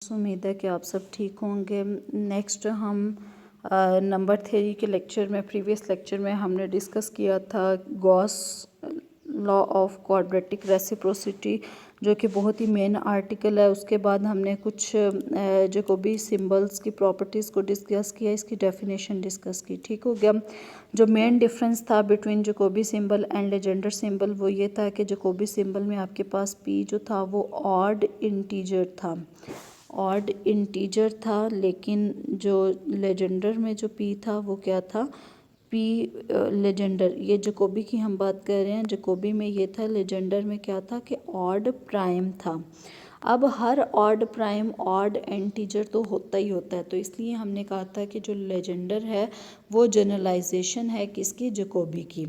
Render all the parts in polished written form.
उम्मीद है कि आप सब ठीक होंगे। नेक्स्ट हम नंबर थ्योरी के लेक्चर में, प्रीवियस लेक्चर में हमने डिस्कस किया था Gauss law of quadratic reciprocity, जो कि बहुत ही मेन आर्टिकल है। उसके बाद हमने कुछ जैकोबी सिंबल्स की प्रॉपर्टीज़ को डिस्कस किया, इसकी डेफिनेशन डिस्कस की। ठीक हो गया। जो मेन डिफरेंस था between Jacobi symbol and Legender symbol वो ये था कि जैकोबी सिंबल में आपके पास पी जो था वो ऑड इंटीजर था, लेकिन जो लेजेंडर में जो पी था वो क्या था, पी लेजेंडर। ये जैकोबी की हम बात कर रहे हैं, जैकोबी में ये था, लेजेंडर में क्या था कि ऑड प्राइम था। अब हर ऑड प्राइम ऑड इंटीजर तो होता ही होता है, तो इसलिए हमने कहा था कि जो लेजेंडर है वो जनरलाइजेशन है किसकी, जैकोबी की।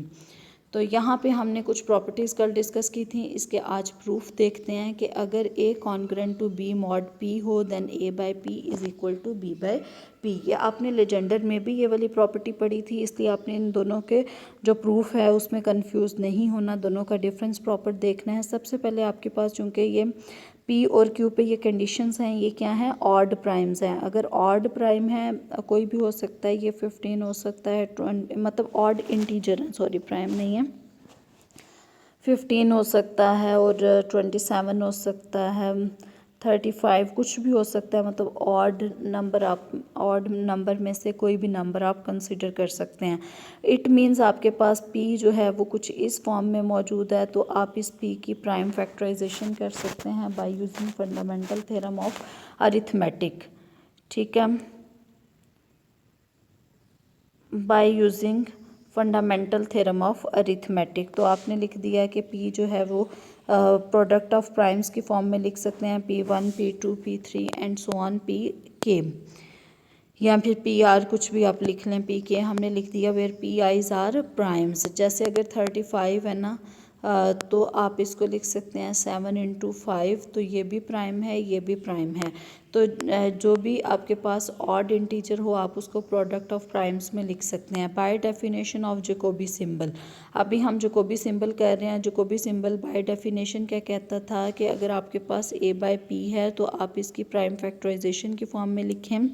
तो यहाँ पे हमने कुछ प्रॉपर्टीज़ कल डिस्कस की थी, इसके आज प्रूफ देखते हैं कि अगर A congruent to B mod P हो then A by P is equal to B by P. ये आपने लेजेंडर में भी ये वाली प्रॉपर्टी पढ़ी थी, इसलिए आपने इन दोनों के जो प्रूफ है उसमें कंफ्यूज नहीं होना, दोनों का डिफरेंस प्रॉपर देखना है। सबसे पहले आपके पास चूँकि ये पी और क्यू पे ये कंडीशंस हैं, ये क्या हैं, ऑड प्राइम्स हैं। अगर ऑड प्राइम है कोई भी हो सकता है, ये 15 हो सकता है, 20 मतलब ऑड इंटीजर है, सॉरी प्राइम नहीं है, 15 हो सकता है और 27 हो सकता है, 35 कुछ भी हो सकता है। मतलब ऑड नंबर, आप ऑड नंबर में से कोई भी नंबर आप कंसिडर कर सकते हैं। इट मीन्स आपके पास पी जो है वो कुछ इस फॉर्म में मौजूद है, तो आप इस पी की प्राइम फैक्टराइजेशन कर सकते हैं by using fundamental theorem of arithmetic. ठीक है, by using fundamental theorem of arithmetic. तो आपने लिख दिया कि पी जो है वो प्रोडक्ट ऑफ प्राइम्स की फॉर्म में लिख सकते हैं, P1 P2 P3 and so on Pk, या फिर पी आर कुछ भी आप लिख लें। पी के हमने लिख दिया where P i's are primes. जैसे अगर 35 है ना, तो आप इसको लिख सकते हैं 7 इंटू 5, तो ये भी प्राइम है, ये भी प्राइम है। तो जो भी आपके पास ऑड इंटीजर हो आप उसको प्रोडक्ट ऑफ प्राइम्स में लिख सकते हैं bye definition of Jacobi symbol. अभी हम जैकोबी सिंबल कर रहे हैं। जैकोबी सिंबल बाय डेफिनेशन क्या कहता था कि अगर आपके पास ए बाय पी है तो आप इसकी प्राइम फैक्टराइजेशन की फॉर्म में लिखें,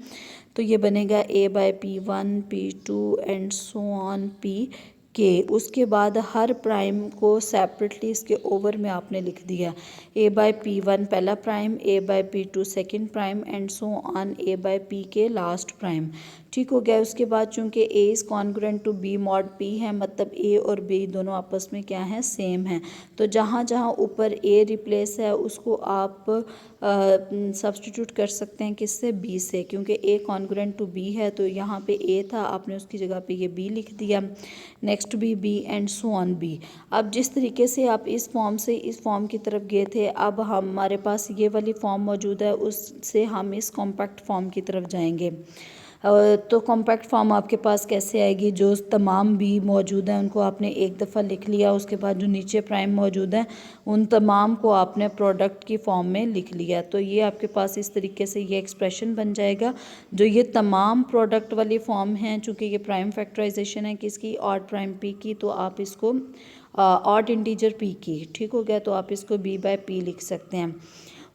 तो ये बनेगा A by P1 P2 and so on P K. उसके बाद हर प्राइम को सेपरेटली इसके ओवर में आपने लिख दिया, ए बाय P1 पहला prime, A by P2 second prime and so on A by P K last prime. ठीक हो गया। उसके बाद चूंकि A is congruent to B mod P है, मतलब ए और बी दोनों आपस में क्या है, सेम है। तो जहाँ जहाँ ऊपर ए रिप्लेस है उसको आप सब्स्टिट्यूट कर सकते हैं किससे, बी से, क्योंकि ए कॉन्ग्रुएंट टू बी है तो यहाँ पे ए था, आपने उसकी जगह पे ये बी लिख दिया, नेक्स्ट भी B and so on B. अब जिस तरीके से आप इस फॉर्म से इस फॉर्म की तरफ गए थे, अब हमारे पास ये वाली फॉर्म मौजूद है, उससे हम इस कॉम्पैक्ट फॉर्म की तरफ जाएंगे। तो कॉम्पैक्ट फॉर्म आपके पास कैसे आएगी, जो तमाम बी मौजूद हैं उनको आपने एक दफ़ा लिख लिया, उसके बाद जो नीचे प्राइम मौजूद हैं उन तमाम को आपने प्रोडक्ट की फॉर्म में लिख लिया। तो ये आपके पास इस तरीके से ये एक्सप्रेशन बन जाएगा। जो ये तमाम प्रोडक्ट वाली फॉर्म हैं, चूँकि ये प्राइम फैक्टराइजेशन है किसकी, ऑड प्राइम पी की, तो आप इसको ऑड इंटीजर पी की, ठीक हो गया, तो आप इसको बी बाय पी लिख सकते हैं।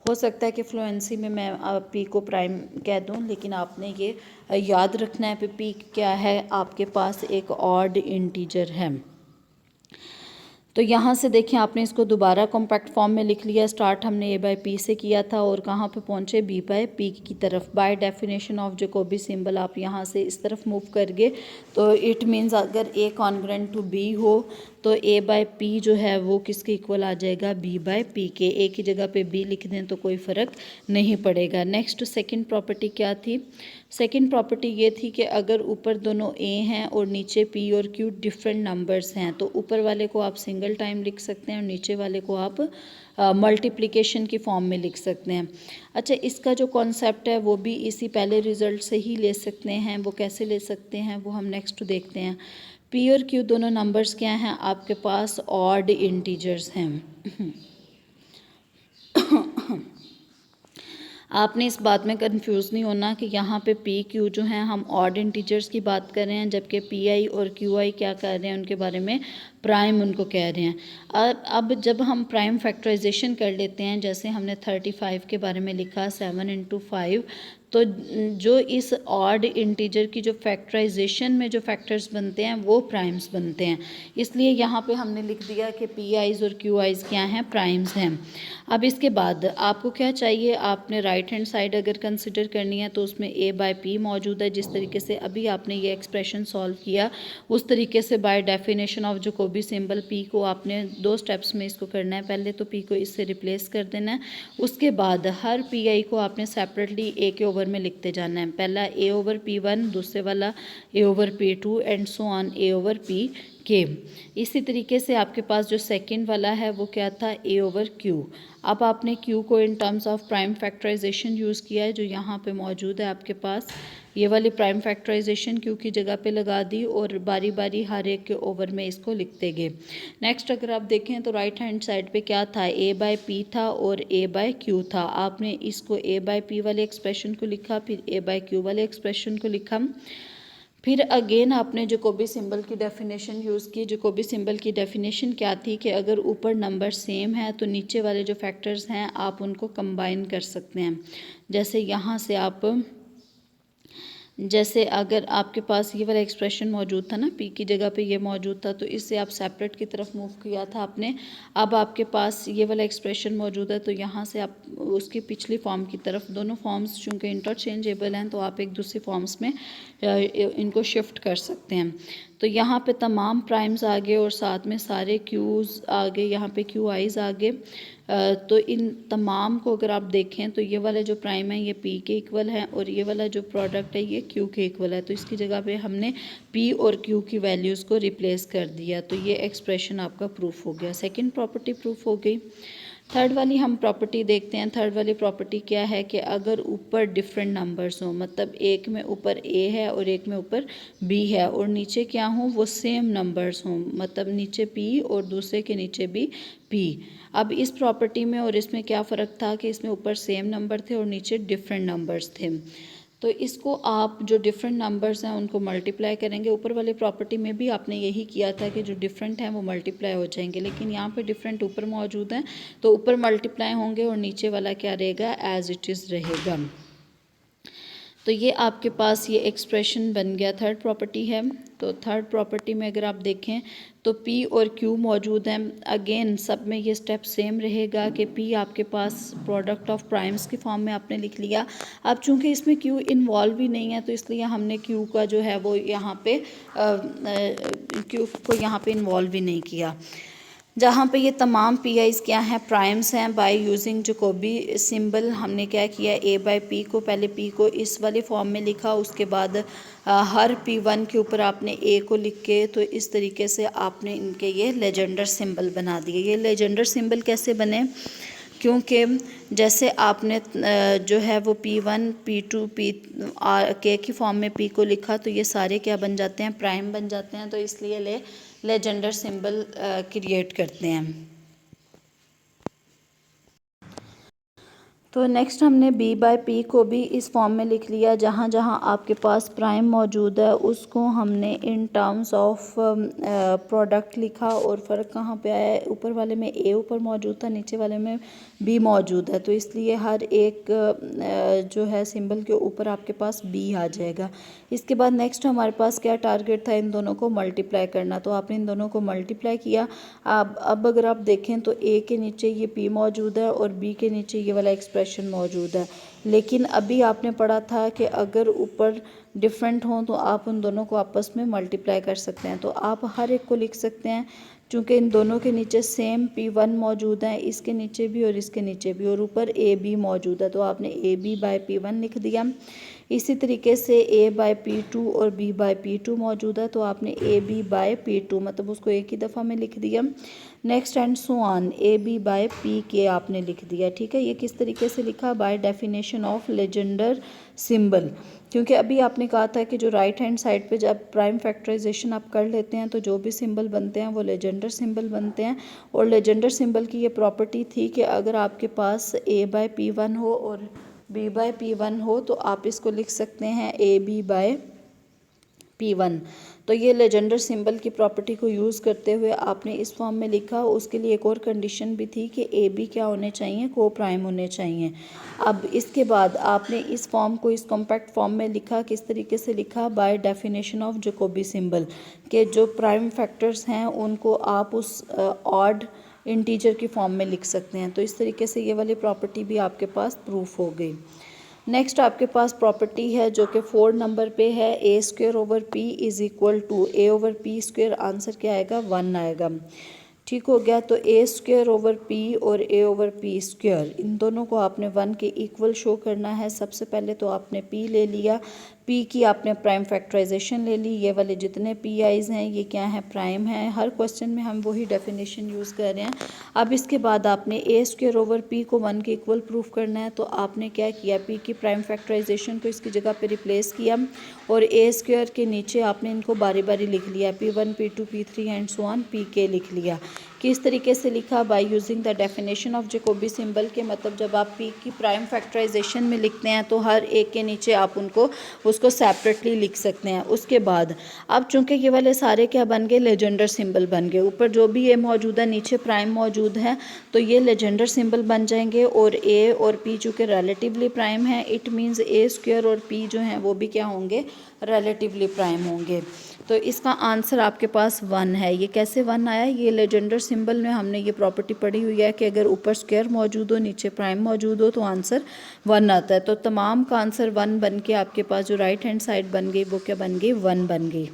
हो सकता है कि फ्लुएंसी में मैं पी को प्राइम कह दूं, लेकिन आपने ये याद रखना है पी क्या है, आपके पास एक ऑड इंटीजर है। तो यहाँ से देखें, आपने इसको दोबारा कॉम्पैक्ट फॉर्म में लिख लिया। स्टार्ट हमने ए बाय पी से किया था और कहाँ पे पहुँचे, बी बाय पी की तरफ। Bye definition of Jacobi symbol आप यहाँ से इस तरफ मूव कर गए, तो इट मीन्स अगर ए कॉन्ग्रुएंट टू बी हो तो ए बाय पी जो है वो किसके इक्वल आ जाएगा, बी बाय पी के। ए की जगह पे बी लिख दें तो कोई फ़र्क नहीं पड़ेगा। नेक्स्ट सेकंड प्रॉपर्टी क्या थी, सेकंड प्रॉपर्टी ये थी कि अगर ऊपर दोनों ए हैं और नीचे पी और क्यू डिफरेंट नंबर्स हैं, तो ऊपर वाले को आप सिंगल टाइम लिख सकते हैं और नीचे वाले को आप मल्टीप्लिकेशन की फॉर्म में लिख सकते हैं। अच्छा, इसका जो कॉन्सेप्ट है वो भी इसी पहले रिजल्ट से ही ले सकते हैं। वो कैसे ले सकते हैं वो हम नेक्स्ट देखते हैं। पी और क्यू दोनों नंबर्स क्या हैं, आपके पास ऑड इंटीजर्स हैं। आपने इस बात में कंफ्यूज नहीं होना कि यहाँ पे पी क्यू जो हैं हम ऑड इंटीजर्स की बात कर रहे हैं, जबकि पी आई और क्यू आई क्या कर रहे हैं, उनके बारे में प्राइम उनको कह रहे हैं। अब जब हम प्राइम फैक्टराइजेशन कर लेते हैं, जैसे हमने 35 के बारे में लिखा 7 इंटू 5, तो जो इस ऑड इंटीजर की जो फैक्टराइजेशन में जो फैक्टर्स बनते हैं वो प्राइम्स बनते हैं। इसलिए यहाँ पे हमने लिख दिया कि पी आईज़ और क्यू आईज़ क्या हैं, प्राइम्स हैं। अब इसके बाद आपको क्या चाहिए, आपने राइट हैंड साइड अगर कंसिडर करनी है तो उसमें ए बाय पी मौजूद है। जिस तरीके से अभी आपने ये एक्सप्रेशन सॉल्व किया उस तरीके से by definition of Jacobi symbol P को आपने 2 स्टेप्स में इसको करना है। पहले तो पी को इससे रिप्लेस कर देना है, उसके बाद हर पी आई को आपने सेपरेटली ए के ओवर में लिखते जाना है। पहला ए ओवर पी वन, दूसरे वाला A over P two and so on A over P K. इसी तरीके से आपके पास जो सेकंड वाला है वो क्या था, ए ओवर क्यू। अब आपने क्यू को in terms of prime factorisation use किया है, जो यहाँ पे मौजूद है आपके पास। ये वाली प्राइम फैक्टराइजेशन क्यू की जगह पे लगा दी और बारी बारी हर एक के ओवर में इसको लिखते गए। नेक्स्ट अगर आप देखें तो राइट हैंड साइड पे क्या था, ए बाय पी था और ए बाय क्यू था। आपने इसको ए बाय पी वाले एक्सप्रेशन को लिखा, फिर ए बाय क्यू वाले एक्सप्रेशन को लिखा, फिर अगेन आपने जकोबी सिंबल की डेफिनेशन यूज़ की। जकोबी सिंबल की डेफिनेशन क्या थी कि अगर ऊपर नंबर सेम है तो नीचे वाले जो फैक्टर्स हैं आप उनको कंबाइन कर सकते हैं। जैसे यहाँ से आप, जैसे अगर आपके पास ये वाला एक्सप्रेशन मौजूद था ना, पी की जगह पे ये मौजूद था, तो इससे आप सेपरेट की तरफ मूव किया था आपने। अब आपके पास ये वाला एक्सप्रेशन मौजूद है तो यहाँ से आप उसकी पिछली फॉर्म की तरफ, दोनों फॉर्म्स चूँकि इंटरचेंजेबल हैं तो आप एक दूसरी फॉर्म्स में इनको शिफ्ट कर सकते हैं। तो यहाँ पे तमाम प्राइम्स आ गए और साथ में सारे क्यूज़ आ गए, यहाँ पे क्यू आईज़ आ गए। तो इन तमाम को अगर आप देखें तो ये वाले जो प्राइम है ये पी के इक्वल है और ये वाला जो प्रोडक्ट है ये क्यू के इक्वल है। तो इसकी जगह पे हमने पी और क्यू की वैल्यूज़ को रिप्लेस कर दिया, तो ये एक्सप्रेशन आपका प्रूफ हो गया, सेकंड प्रॉपर्टी प्रूफ हो गई। थर्ड वाली हम प्रॉपर्टी देखते हैं। थर्ड वाली प्रॉपर्टी क्या है कि अगर ऊपर डिफरेंट नंबर्स हों, मतलब एक में ऊपर ए है और एक में ऊपर बी है और नीचे क्या हों, वो सेम नंबर्स हों, मतलब नीचे पी और दूसरे के नीचे भी पी। अब इस प्रॉपर्टी में और इसमें क्या फ़र्क था कि इसमें ऊपर सेम नंबर थे और नीचे डिफरेंट नंबर्स थे। तो इसको आप जो डिफरेंट नंबर्स हैं उनको मल्टीप्लाई करेंगे। ऊपर वाली प्रॉपर्टी में भी आपने यही किया था कि जो डिफरेंट हैं वो मल्टीप्लाई हो जाएंगे, लेकिन यहाँ पे डिफरेंट ऊपर मौजूद हैं तो ऊपर मल्टीप्लाई होंगे और नीचे वाला क्या रहेगा, एज इट इज़ रहेगा। तो ये आपके पास ये एक्सप्रेशन बन गया, थर्ड प्रॉपर्टी है। तो थर्ड प्रॉपर्टी में अगर आप देखें तो P और Q मौजूद हैं। अगेन सब में ये स्टेप सेम रहेगा कि P आपके पास प्रोडक्ट ऑफ प्राइम्स की फॉर्म में आपने लिख लिया। अब चूंकि इसमें Q इन्वॉल्व ही नहीं है तो इसलिए हमने Q का जो है वो यहाँ पे Q को यहाँ पे इन्वॉल्व ही नहीं किया। जहाँ पे ये तमाम पी आईज़ क्या हैं, प्राइम्स हैं। बाय यूजिंग जकोबी सिंबल हमने क्या किया, ए बाय पी को, पहले पी को इस वाले फॉर्म में लिखा, उसके बाद हर पी वन के ऊपर आपने ए को लिख के, तो इस तरीके से आपने इनके ये लेजेंडर सिंबल बना दिए। ये लेजेंडर सिंबल कैसे बने, क्योंकि जैसे आपने जो है वो P1, P2, पी के की फॉर्म में P को लिखा तो ये सारे क्या बन जाते हैं, प्राइम बन जाते हैं। तो इसलिए लेजेंडर सिंबल क्रिएट करते हैं। तो नेक्स्ट हमने B बाय P को भी इस फॉर्म में लिख लिया। जहाँ जहाँ आपके पास प्राइम मौजूद है उसको हमने इन टर्म्स ऑफ प्रोडक्ट लिखा और फ़र्क कहाँ पे आया है, ऊपर वाले में A ऊपर मौजूद था, नीचे वाले में B मौजूद है, तो इसलिए हर एक जो है सिंबल के ऊपर आपके पास B आ जाएगा। इसके बाद नेक्स्ट हमारे पास क्या टारगेट था, इन दोनों को मल्टीप्लाई करना। तो आपने इन दोनों को मल्टीप्लाई किया। अब अगर आप देखें तो A के नीचे ये P मौजूद है और B के नीचे ये वाला एक्सप्रेशन मौजूद है। लेकिन अभी आपने पढ़ा था कि अगर ऊपर डिफरेंट हों तो आप उन दोनों को आपस में मल्टीप्लाई कर सकते हैं। तो आप हर एक को लिख सकते हैं, चूँकि इन दोनों के नीचे सेम P1 मौजूद है, इसके नीचे भी और इसके नीचे भी, और ऊपर AB मौजूद है, तो आपने AB बाय P1 लिख दिया। इसी तरीके से A बाय P2 और B बाय P2 मौजूद है, तो आपने AB बाय P2 मतलब उसको एक ही दफ़ा में लिख दिया। Next and so on AB by P के आपने लिख दिया। ठीक है, ये किस तरीके से लिखा, bye definition of Legender symbol. क्योंकि अभी आपने कहा था कि जो राइट हैंड साइड पे जब प्राइम फैक्टराइजेशन आप कर लेते हैं तो जो भी सिंबल बनते हैं वो लेजेंडर सिंबल बनते हैं। और लेजेंडर सिंबल की ये प्रॉपर्टी थी कि अगर आपके पास A बाय P1 हो और बी बाय P1 हो तो आप इसको लिख सकते हैं AB बाय P1। तो ये लेजेंडर सिंबल की प्रॉपर्टी को यूज़ करते हुए आपने इस फॉर्म में लिखा। उसके लिए एक और कंडीशन भी थी कि AB क्या होने चाहिए, को प्राइम होने चाहिए। अब इसके बाद आपने इस फॉर्म को इस कॉम्पैक्ट फॉर्म में लिखा। किस तरीके से लिखा? Bye definition of Jacobi symbol, के जो प्राइम फैक्टर्स हैं उनको आप उस ऑड इंटीजर की फॉर्म में लिख सकते हैं। तो इस तरीके से ये वाली प्रॉपर्टी भी आपके पास प्रूफ हो गई। नेक्स्ट आपके पास प्रॉपर्टी है जो कि 4 नंबर पे है, A square over P is equal to A over P square. Answer क्या आएगा? 1 आएगा। ठीक हो गया। तो ए स्क्वेयर ओवर पी और ए ओवर पी स्क्वेयर इन दोनों को आपने 1 के इक्वल शो करना है। सबसे पहले तो आपने पी ले लिया, पी की आपने प्राइम फैक्टराइजेशन ले ली। ये वाले जितने पी आईज हैं ये क्या है? प्राइम है। हर क्वेश्चन में हम वही डेफिनेशन यूज़ कर रहे हैं। अब इसके बाद आपने ए स्क्वेयर ओवर पी को 1 के इक्वल प्रूफ करना है। तो आपने क्या किया? पी की प्राइम फैक्टराइजेशन को इसकी जगह पे रिप्लेस किया और ए स्क्वेयर के नीचे आपने इनको बारी बारी लिख लिया, P1 P2 P3 and so on Pk लिख लिया। किस तरीके से लिखा? By using the definition of Jacobi symbol के मतलब जब आप पी की प्राइम फैक्टराइजेशन में लिखते हैं तो हर एक के नीचे आप उसको सेपरेटली लिख सकते हैं। उसके बाद अब चूंकि ये वाले सारे क्या बन गए? लेजेंडर सिंबल बन गए। ऊपर जो भी ये मौजूद है नीचे प्राइम मौजूद है तो ये लेजेंडर सिंबल बन जाएंगे। और ए और पी चूँकि रिलेटिवली प्राइम है, इट मीन्स ए स्क्वायर और पी जो हैं वो भी क्या होंगे? रिलेटिवली प्राइम होंगे। तो इसका आंसर आपके पास 1 है। ये कैसे 1 आया? ये लेजेंडर सिंबल में हमने ये प्रॉपर्टी पढ़ी हुई है कि अगर ऊपर स्क्वायर मौजूद हो नीचे प्राइम मौजूद हो तो आंसर 1 आता है। तो तमाम का आंसर 1 बन के आपके पास जो राइट हैंड साइड बन गई वो क्या बन गई? 1 बन गई।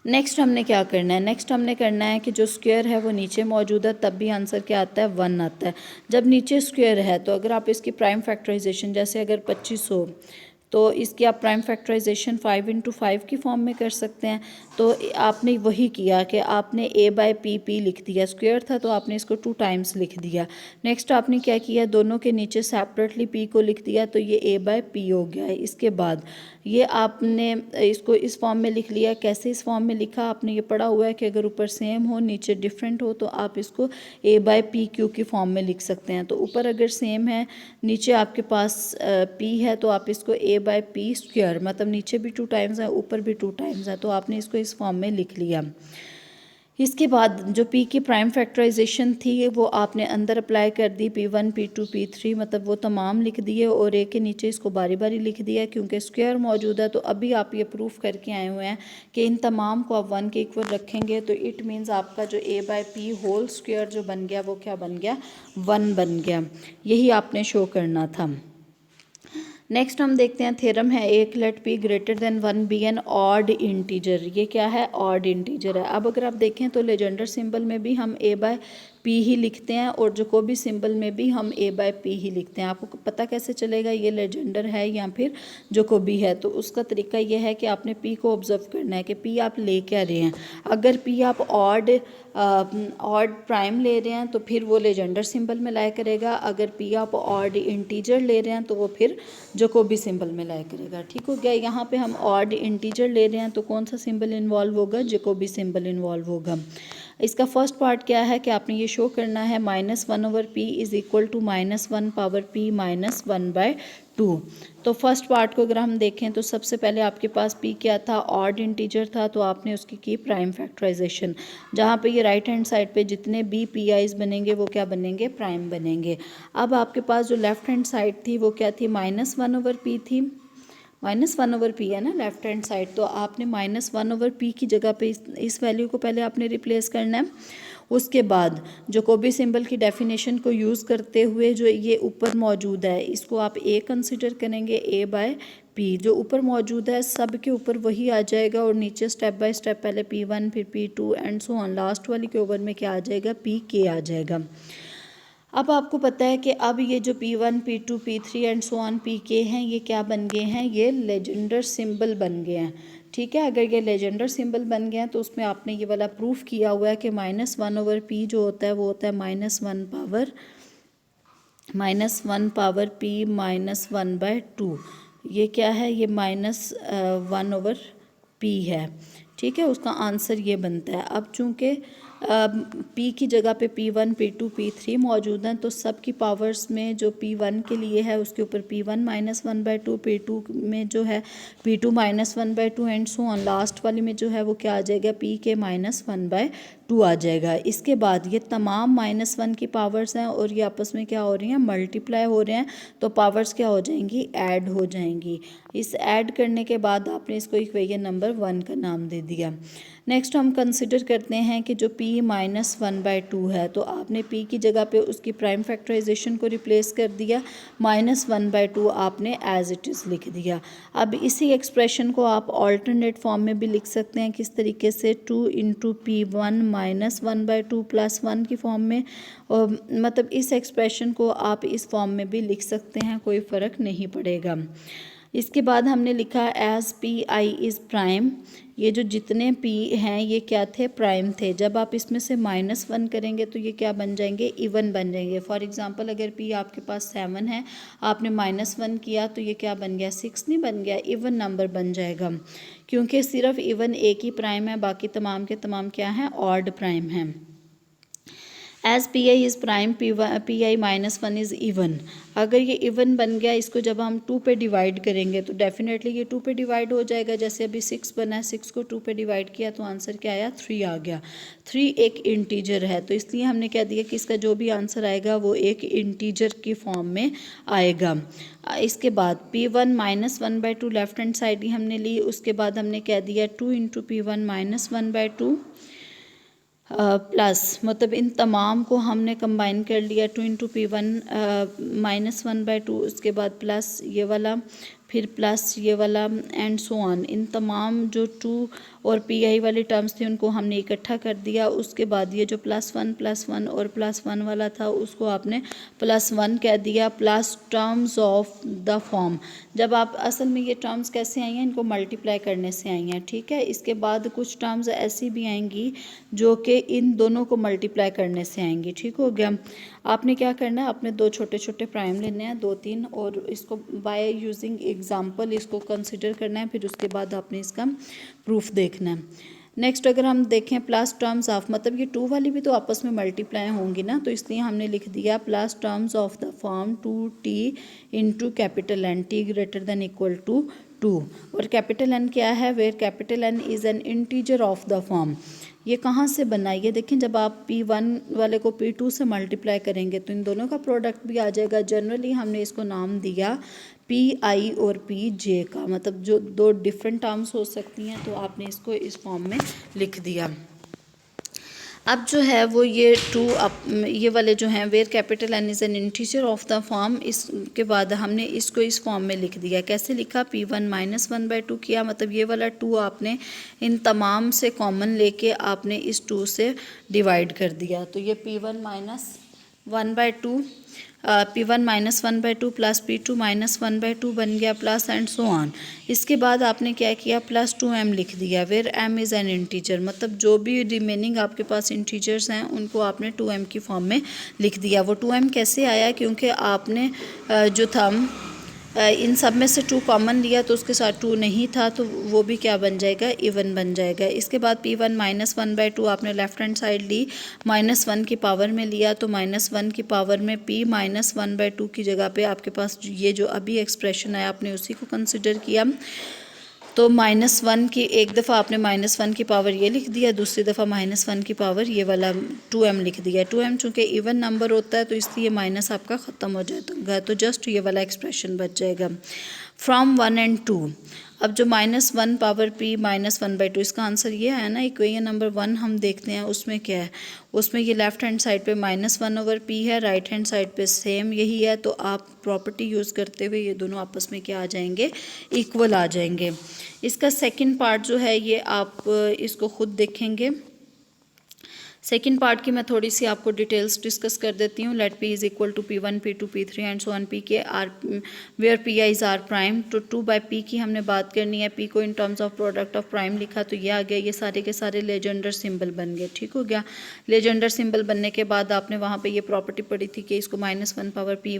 नेक्स्ट हमने क्या करना है? नेक्स्ट हमने करना है कि जो स्क्वायर है वो नीचे मौजूद है तब भी आंसर क्या आता है? 1 आता है। जब नीचे स्क्वायर है तो अगर आप इसकी प्राइम फैक्टराइजेशन जैसे अगर 25 हो तो इसकी आप प्राइम फैक्टराइजेशन 5 × 5 की फॉर्म में कर सकते हैं। तो आपने वही किया कि आपने a बाय पी लिख दिया। स्क्वायर था तो आपने इसको 2 टाइम्स लिख दिया। नेक्स्ट आपने क्या किया? दोनों के नीचे सेपरेटली p को लिख दिया तो ये a बाय पी हो गया है। इसके बाद ये आपने इसको इस फॉर्म में लिख लिया। कैसे इस फॉर्म में लिखा? आपने ये पढ़ा हुआ है कि अगर ऊपर सेम हो नीचे डिफरेंट हो तो आप इसको a बाय पी क्यू की फॉर्म में लिख सकते हैं। तो ऊपर अगर सेम है नीचे आपके पास p है तो आप इसको a बाय पी स्क्वायर, मतलब नीचे भी 2 टाइम्स है ऊपर भी 2 टाइम्स है तो आपने इसको इस फॉर्म में लिख लिया। इसके बाद जो p की प्राइम फैक्टराइजेशन थी वो आपने अंदर अप्लाई कर दी, P1 P2 P3 मतलब वो तमाम लिख दिए और a के नीचे इसको बारी बारी लिख दिया क्योंकि स्क्वायर मौजूद है। तो अभी आप ये प्रूफ करके आए हुए हैं कि इन तमाम को आप 1 के इक्वल रखेंगे तो इट मीन्स आपका जो a by P whole square जो बन गया वो क्या बन गया? 1 बन गया। यही आपने शो करना था। नेक्स्ट हम देखते हैं थ्योरम है एक let p greater than 1 be an odd integer. ये क्या है? ऑड इंटीजर है। अब अगर आप देखें तो लेजेंडर सिंबल में भी हम a बाय पी ही लिखते हैं और जैकोबी सिंबल में भी हम a बाय पी ही लिखते हैं। आपको पता कैसे चलेगा ये लेजेंडर है या फिर जैकोबी है? तो उसका तरीका ये है कि आपने p को ऑब्जर्व करना है कि p आप ले क्या रहे हैं। अगर p आप ऑड प्राइम ले रहे हैं तो फिर वो लेजेंडर सिंबल में लाया करेगा। अगर p आप ऑड इंटीजर ले रहे हैं तो वो फिर जैकोबी सिंबल में लाया करेगा। ठीक हो गया। यहाँ पे हम ऑड इंटीजर ले रहे हैं तो कौन सा सिंबल इन्वॉल्व होगा? जैकोबी सिंबल इन्वॉल्व होगा। इसका फर्स्ट पार्ट क्या है कि आपने ये शो करना है -1 over p is equal to -1 power p -1 by 2। तो फर्स्ट पार्ट को अगर हम देखें तो सबसे पहले आपके पास p क्या था? ऑड इंटीजर था तो आपने उसकी की प्राइम फैक्टराइजेशन। जहाँ पे ये राइट हैंड साइड पे जितने भी पी आईज बनेंगे वो क्या बनेंगे? प्राइम बनेंगे। अब आपके पास जो लेफ्ट हैंड साइड थी वो क्या थी? -1 ओवर p थी। -1 ओवर पी है ना लेफ्ट हैंड साइड, तो आपने -1 ओवर पी की जगह पे इस वैल्यू को पहले आपने रिप्लेस करना है। उसके बाद जैकोबी सिंबल की डेफिनेशन को यूज़ करते हुए जो ये ऊपर मौजूद है इसको आप a कंसिडर करेंगे, a बाय p। जो ऊपर मौजूद है सब के ऊपर वही आ जाएगा और नीचे स्टेप बाय स्टेप पहले P1 फिर P2 and so on last वाली के ओवर में क्या आ जाएगा? Pk आ जाएगा। अब आपको पता है कि अब ये जो P1 P2 P3 and so on Pk हैं ये क्या बन गए हैं? ये लेजेंडर सिंबल बन गए हैं। ठीक है। अगर ये लेजेंडर सिंबल बन गए हैं तो उसमें आपने ये वाला प्रूफ किया हुआ है कि -1 ओवर p जो होता है वो होता है -1 पावर p -1 बाय 2। ये क्या है? ये -1 ओवर p है। ठीक है। उसका आंसर ये बनता है। अब चूँकि P की जगह पे P1 P2 P3 मौजूद हैं, तो सब की पावर्स में जो P1 के लिए है उसके ऊपर P1 माइनस 1/2, P2 में जो है P2 minus 1/2 and so on. Last वाली में जो है वो क्या आ जाएगा, P माइनस 1/2 आ जाएगा। इसके बाद ये तमाम -1 की पावर्स हैं और ये आपस में क्या हो रही हैं, मल्टीप्लाई हो रहे हैं, तो पावर्स क्या हो जाएंगी, ऐड हो जाएंगी। इस ऐड करने के बाद आपने इसको इक्वेशन नंबर 1 का नाम दे दिया। नेक्स्ट हम कंसिडर करते हैं कि जो P माइनस 1/2 है, तो आपने P की जगह पे उसकी प्राइम फैक्टराइजेशन को रिप्लेस कर दिया, -1/2 आपने एज इट इज़ लिख दिया। अब इसी एक्सप्रेशन को आप ऑल्टरनेट फॉर्म में भी लिख सकते हैं, किस तरीके से, 2 × P1 माइनस 1/2 + 1 की फॉर्म में। मतलब इस एक्सप्रेशन को आप इस फॉर्म में भी लिख सकते हैं, कोई फ़र्क नहीं पड़ेगा। इसके बाद हमने लिखा एज Pi इज़ प्राइम। ये जो जितने P हैं ये क्या थे, प्राइम थे। जब आप इसमें से -1 करेंगे तो ये क्या बन जाएंगे, इवन बन जाएंगे। फॉर एग्जांपल अगर P आपके पास 7 है, आपने -1 किया तो ये क्या बन गया, 6 नहीं बन गया, इवन नंबर बन जाएगा, क्योंकि सिर्फ इवन एक ही प्राइम है, बाकी तमाम के तमाम क्या हैं, ऑड प्राइम हैं। As Pi is prime, Pi minus 1 is even. अगर ये इवन बन गया, इसको जब हम 2 पे डिवाइड करेंगे तो डेफिनेटली ये 2 पे डिवाइड हो जाएगा। जैसे अभी 6 बना है, 6 को 2 पे डिवाइड किया तो आंसर क्या आया, 3 आ गया। 3 एक इंटीजर है, तो इसलिए हमने क्या दिया कि इसका जो भी आंसर आएगा वो एक इंटीजर की फॉर्म में आएगा। इसके बाद P1 minus 1/2 left hand side ही हमने ली। उसके बाद हमने क्या दिया, 2 × P1 माइनस 1/2 प्लस, मतलब इन तमाम को हमने कंबाइन कर लिया, 2 × P1 माइनस 1/2, उसके बाद प्लस ये वाला, फिर प्लस ये वाला एंड सो ऑन। इन तमाम जो 2 और Pi वाली टर्म्स थे उनको हमने इकट्ठा कर दिया। उसके बाद ये जो +1 और +1 वाला था उसको आपने +1 कह दिया, plus terms of the form. जब आप असल में ये टर्म्स कैसे आई हैं, इनको मल्टीप्लाई करने से आई हैं, ठीक है। इसके बाद कुछ टर्म्स ऐसी भी आएंगी जो कि इन दोनों को मल्टीप्लाई करने से आएंगी, ठीक हो गया। आपने क्या करना है, आपने 2 छोटे छोटे प्राइम लेने हैं, 2-3, और इसको बाय यूजिंग एग्जांपल इसको कंसिडर करना है, फिर उसके बाद आपने इसका प्रूफ देखना है। नेक्स्ट अगर हम देखें प्लस टर्म्स ऑफ, मतलब ये 2 वाली भी तो आपस में मल्टीप्लाई होंगी ना, तो इसलिए हमने लिख दिया plus terms of the form 2t × capital N, t > 2। और कैपिटल N क्या है, where capital N is an integer of the form. ये कहाँ से बना, ये देखें, जब आप P1 वाले को P2 से मल्टीप्लाई करेंगे तो इन दोनों का प्रोडक्ट भी आ जाएगा। जनरली हमने इसको नाम दिया Pi और Pj का, मतलब जो 2 डिफरेंट टर्म्स हो सकती हैं, तो आपने इसको इस फॉर्म में लिख दिया। अब जो है वो ये 2 ये वाले जो हैं, where capital N is an integer of the form, इसके बाद हमने इसको इस फॉर्म में लिख दिया। कैसे लिखा, P1 माइनस 1/2 किया, मतलब ये वाला 2 आपने इन तमाम से कॉमन लेके आपने इस 2 से डिवाइड कर दिया, तो ये P1 minus 1/2 P1 minus 1/2 plus P2 minus 1/2 बन गया, प्लस एंड सो ऑन। इसके बाद आपने क्या किया, +2m लिख दिया, where m is an integer, मतलब जो भी रिमेनिंग आपके पास इंटीजर्स हैं उनको आपने 2m की फॉर्म में लिख दिया। वो 2m कैसे आया, क्योंकि आपने जो था इन सब में से 2 कॉमन लिया तो उसके साथ 2 नहीं था, तो वो भी क्या बन जाएगा, इवन बन जाएगा। इसके बाद P1 माइनस 1/2 आपने लेफ्ट हैंड साइड ली, -1 की पावर में लिया, तो -1 की पावर में P माइनस 1/2 की जगह पे आपके पास ये जो अभी एक्सप्रेशन आया आपने उसी को कंसिडर किया। तो -1 की एक दफ़ा आपने -1 की पावर ये लिख दिया, दूसरी दफ़ा -1 की पावर ये वाला 2m लिख दिया। 2m चूँकि इवन नंबर होता है तो इसलिए माइनस आपका ख़त्म हो जाएगा, तो जस्ट ये वाला एक्सप्रेशन बच जाएगा। फ्रॉम 1 and 2, अब जो -1 पावर P माइनस 1/2, इसका आंसर ये आया ना। इक्वेशन नंबर 1 हम देखते हैं, उसमें क्या है, उसमें ये लेफ्ट हैंड साइड पे -1/P है, राइट हैंड साइड पे सेम यही है, तो आप प्रॉपर्टी यूज़ करते हुए ये दोनों आपस में क्या आ जाएंगे, इक्वल आ जाएंगे। इसका सेकंड पार्ट जो है ये आप इसको खुद देखेंगे। सेकेंड पार्ट की मैं थोड़ी सी आपको डिटेल्स डिस्कस कर देती हूँ। Let P is equal to P1 P2 P3 and so on, P के are where Pi is are prime. तो 2/P की हमने बात करनी है। P को in terms of product of prime लिखा तो ये आ गया, ये सारे के सारे लेजेंडर सिंबल बन गए, ठीक हो गया। लेजेंडर सिंबल बनने के बाद आपने वहाँ पे ये प्रॉपर्टी पढ़ी थी कि इसको -1 पावर P²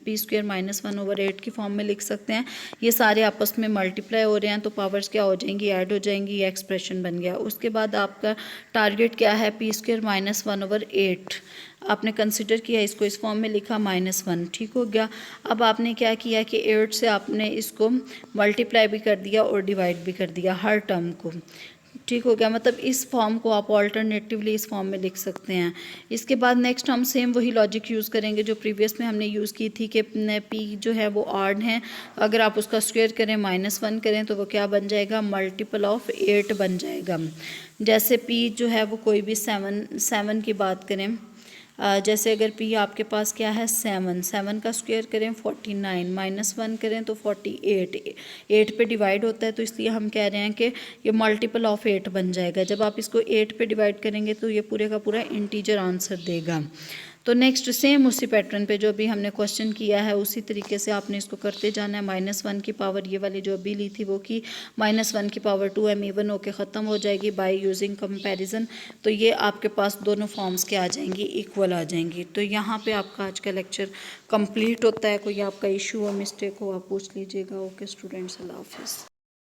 -1/8 की फॉर्म में लिख सकते हैं। ये सारे आपस में मल्टीप्लाई हो रहे हैं तो पावर्स क्या हो जाएंगी, ऐड हो जाएंगी, ये एक्सप्रेशन बन गया। उसके बाद आपका टारगेट क्या है, P² स्क्वायर -1/8 आपने कंसिडर किया, इसको इस फॉर्म में लिखा -1, ठीक हो गया। अब आपने क्या किया कि 8 से आपने इसको मल्टीप्लाई भी कर दिया और डिवाइड भी कर दिया हर टर्म को, ठीक हो गया। मतलब इस फॉर्म को आप ऑल्टरनेटिवली इस फॉर्म में लिख सकते हैं। इसके बाद नेक्स्ट हम सेम वही लॉजिक यूज़ करेंगे जो प्रीवियस में हमने यूज़ की थी कि पी जो है वो ऑड है, अगर आप उसका स्क्वायर करें -1 करें तो वो क्या बन जाएगा, मल्टीपल ऑफ 8 बन जाएगा। जैसे पी जो है वो कोई भी 7 की बात करें, जैसे अगर पी आपके पास क्या है 7 का स्क्वायर करें 49, -1 करें तो 48, 8 पे डिवाइड होता है तो इसलिए हम कह रहे हैं कि ये मल्टीपल ऑफ 8 बन जाएगा। जब आप इसको 8 पे डिवाइड करेंगे तो ये पूरे का पूरा इंटीजर आंसर देगा। तो नेक्स्ट सेम उसी पैटर्न पे जो अभी हमने क्वेश्चन किया है उसी तरीके से आपने इसको करते जाना है। -1 की पावर ये वाली जो अभी ली थी वो की -1 की पावर 2m इवन होके ख़त्म हो जाएगी बाय यूजिंग कंपैरिजन। तो ये आपके पास दोनों फॉर्म्स के आ जाएंगी, इक्वल आ जाएंगी। तो यहाँ पे आपका आज का लेक्चर कंप्लीट होता है। कोई आपका इशू हो, मिस्टेक हो, आप पूछ लीजिएगा। ओके स्टूडेंट्स, अल्लाह हाफिज़।